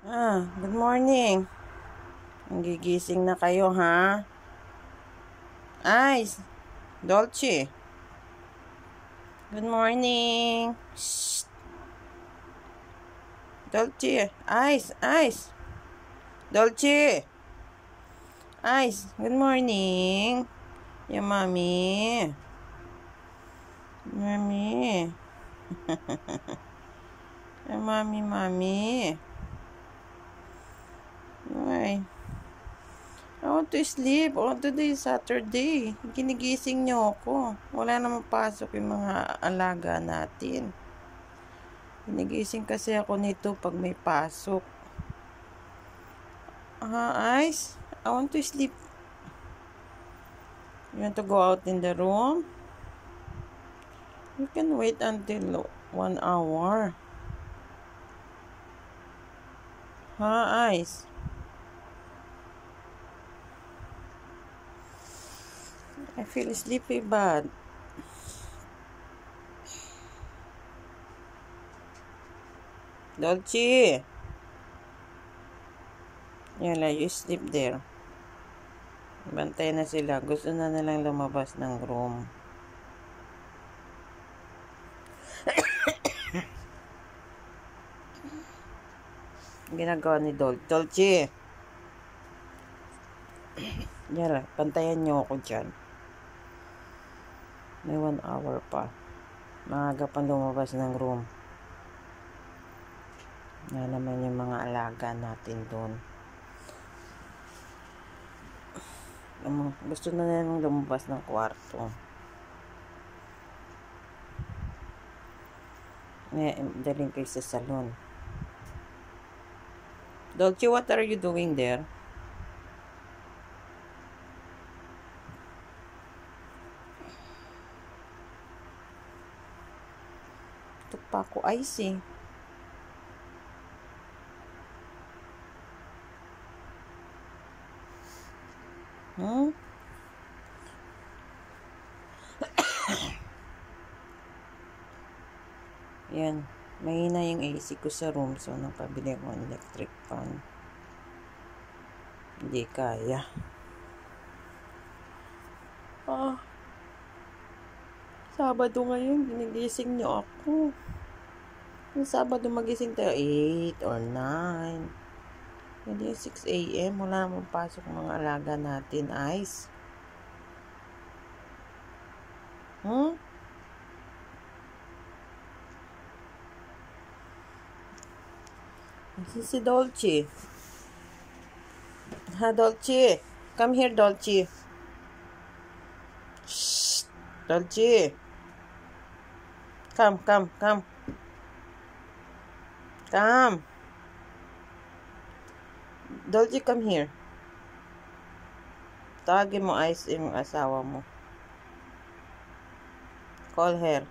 Good morning. Gigising na kayo, ha? Ice, Dolce. Good morning. Shh. Dolce, Ice. Dolce. Ice, good morning. Yeah, mommy. Mommy. Yeah, mommy. Ay. I want to sleep. Oh, today is Saturday. Ginigising niyo ako. Wala namang pasok yung mga alaga natin. Ginigising kasi ako nito pag may pasok. Ice? I want to sleep. You want to go out in the room? You can wait until 1 hour. Ice? I feel sleepy bad. Dolce. Yala, you sleep there. Bantay na sila. Gusto na nilang lumabas ng room. Ginagawa ni Dolce. Yala, pantayan niyo ako dyan. May 1 hour pa. Maaga pang lumabas ng room. Na naman yung mga alaga natin doon. Gusto na naman lumabas ng kwarto. Daling kayo sa salon. Dolce, what are you doing there? Ito pa ako ice. Yan. Mahina yung AC ko sa room, so napabili ako ng electric fan. Hindi kaya. Sabado ngayon, ginigising niyo ako. Yung Sabado magising tayo 8 or 9. Hindi 6 a.m. Wala namang pasok mga alaga natin, Ice. Si Dolce. Dolce. Come here, Dolce. Shh. Dolce. Come. Dolce, come here. Tawagin mo, Ice, yung asawa mo. Call her.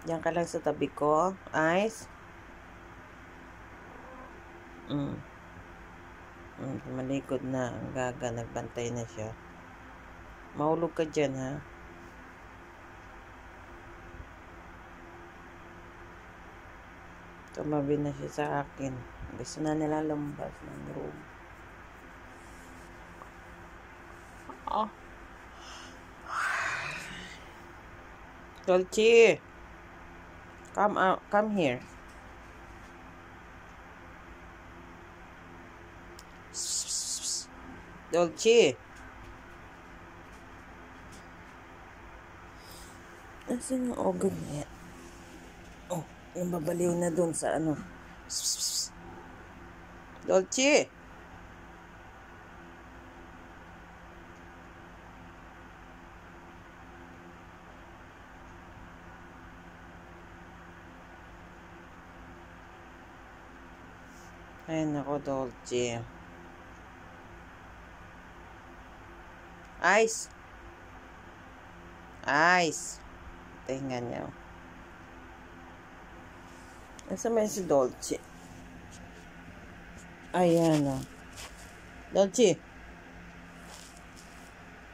Diyan ka lang sa tabi ko, Ice. Malikod na ang gaga, nagbantay na siya. Mahulog ka dyan, ha? Tumabi na siya sa akin. Gusto na nila lumabas ng room. Dolce, come here. Dolce. Nasaan yung ogan niya? Yung babaliw na dun sa ano. Dolce. Ay, nako, Dolce. Ice. Tingnan niyo. Nasa may si Dolce. Ayan, Dolce.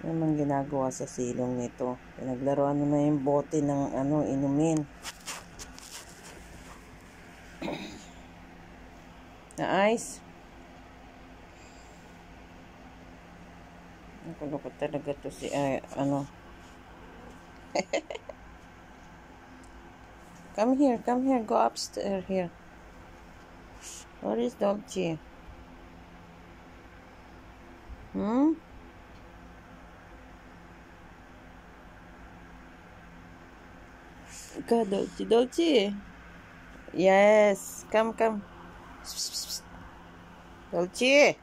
Ano naman ginagawa sa silong nito? Pinaglaruan na yung bote ng inumin. Na ice. Nakulukot talaga to si Come here, go upstairs here. Where is Dolce? Go, Dolce. Yes, come. Dolce.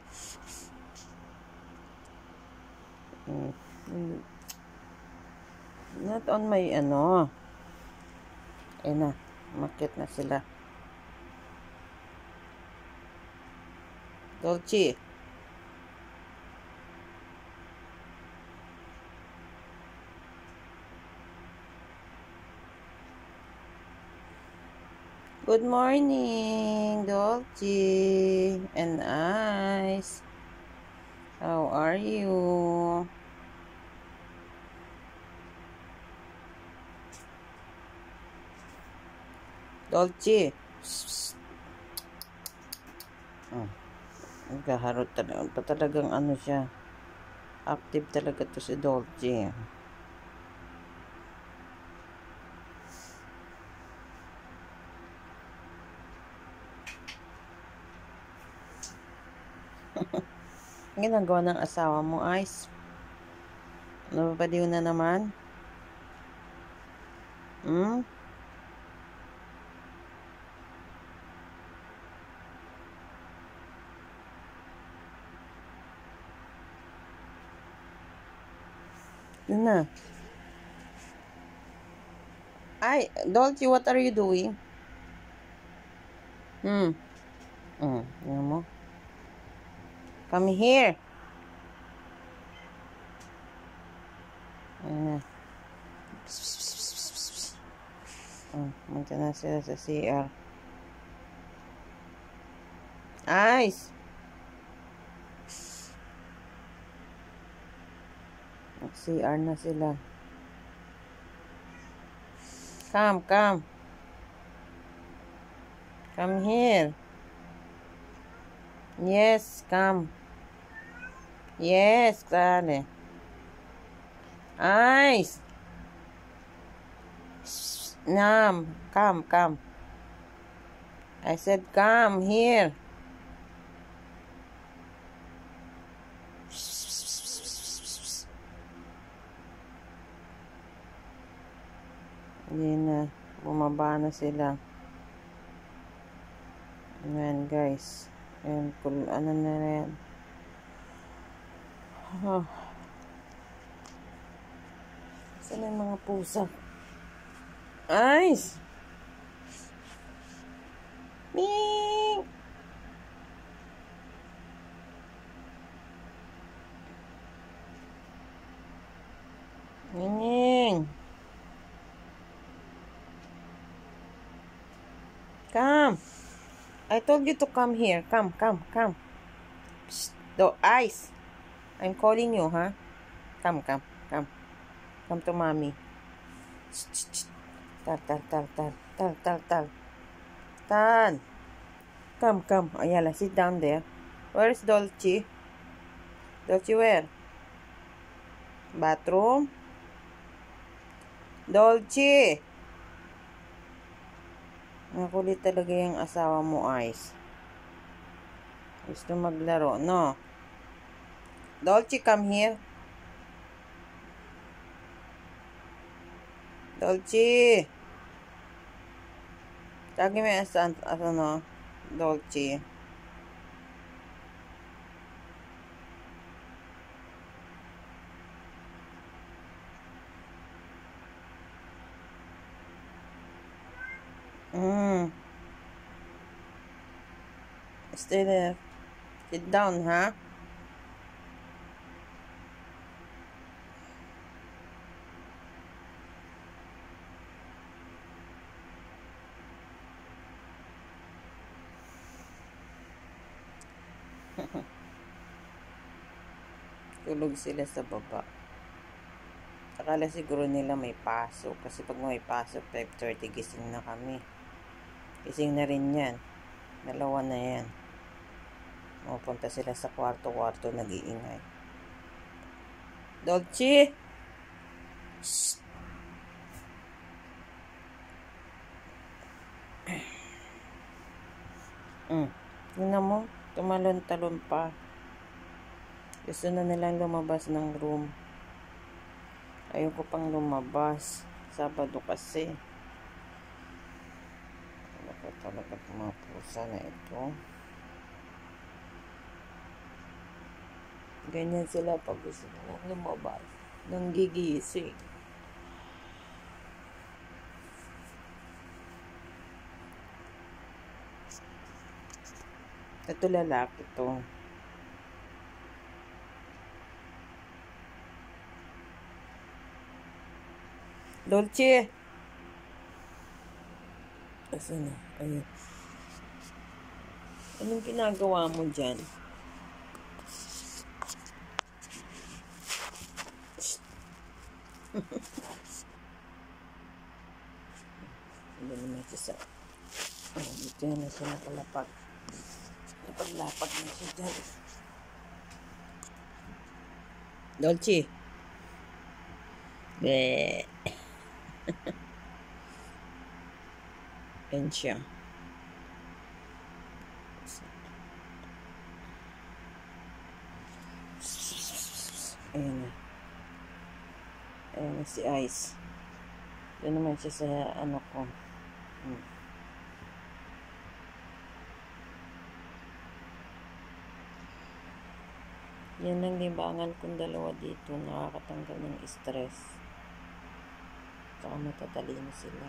Not on my na, makit na sila. Dolce. Good morning, Dolce and Ice. How are you? Dolce. Nagkaharot talagang siya. Active talaga to si Dolce. Ginagawa ng asawa mo, Ice? Napapaliw na naman? Yun na. Ay, Dolce, what are you doing? Yan mo. Come here. Ayan na. Munta na sila sa CR. Ice! CR na sila. Come. Come here. Yes, come. Yes, dale. Ice. Nam, come. I said come here. Hindi na. Bumaba na sila. Ayan, guys. Ayan, na yan. Saan yung mga pusa? Ice! Ming! Ming! Come! I told you to come here. Come. Psst. Ice! I'm calling you, huh? Come. Come to mommy. Tal. Come. Ayala, sit down there. Where is Dolce? Dolce, where? Bathroom? Dolce! Nakulit talaga yung asawa mo, Ice. Gusto maglaro, no? Dolce, come here. Dolce! Tagi mo yung Dolce. Stay there. Sit down, huh? Tulog sila sa baba. Akala siguro nila may pasok. Kasi pag may pasok, 5:30 gising na kami. Gising na rin yan. Dalawa na yan. Mapunta sila sa kwarto-kwarto, nag-iingay. Dolce! Shh! Tingnan mo, tumalon-talon pa. Gusto na nilang lumabas ng room. Ayoko pang lumabas. Sabado kasi. Talaga mga pusa na ito. Ganyan sila pag gusto nilang lumabas. Nang gigising. Ito lalaki to. Dolce! Asan na? Ayun. Anong ginagawa mo dyan? Hindi naman siya sa... dito na siya nakalapag. Napaglapag na siya dyan. Dolce! Bleh! Yan siya. Ayan na. Ayan na si Ice. Doon naman siya sa ano ko. Yan ang libangan kong dalawa dito. Nakakatanggal ng stress. Saka matatalino sila.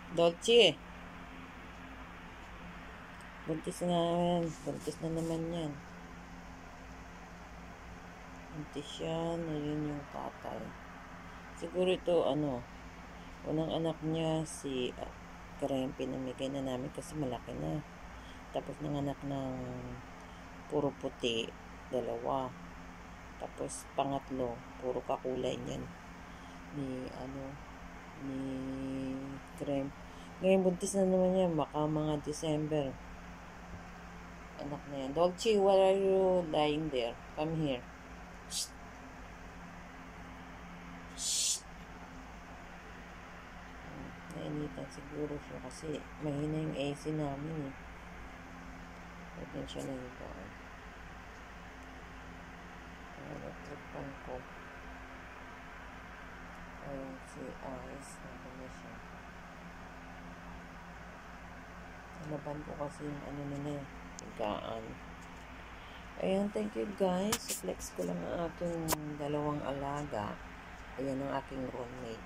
Dolce! Buntis na yan. Buntis na naman yan. Buntis yan. Ayun yung tatay. Siguro ito, unang anak niya, si Krem, pinamigay na namin kasi malaki na. Tapos nanganak ng puro puti, 2. Tapos pangatlo, puro kakulay niyan. Ni Krem. Ngayon buntis na naman yan, baka mga December. Anak na yan. Dolce, why are you lying there? Come here. Shh. Shh. Nainitan siguro siya kasi mahina yung AC namin eh. Pwede siya na ito. Electric fan ko. Ayan si Ice. Nandun siya. Laban ko kasi yung nila eh. Higaan. Ayan, thank you guys. Flex ko lang ang aking 2 alaga. Ayan ang aking roommate.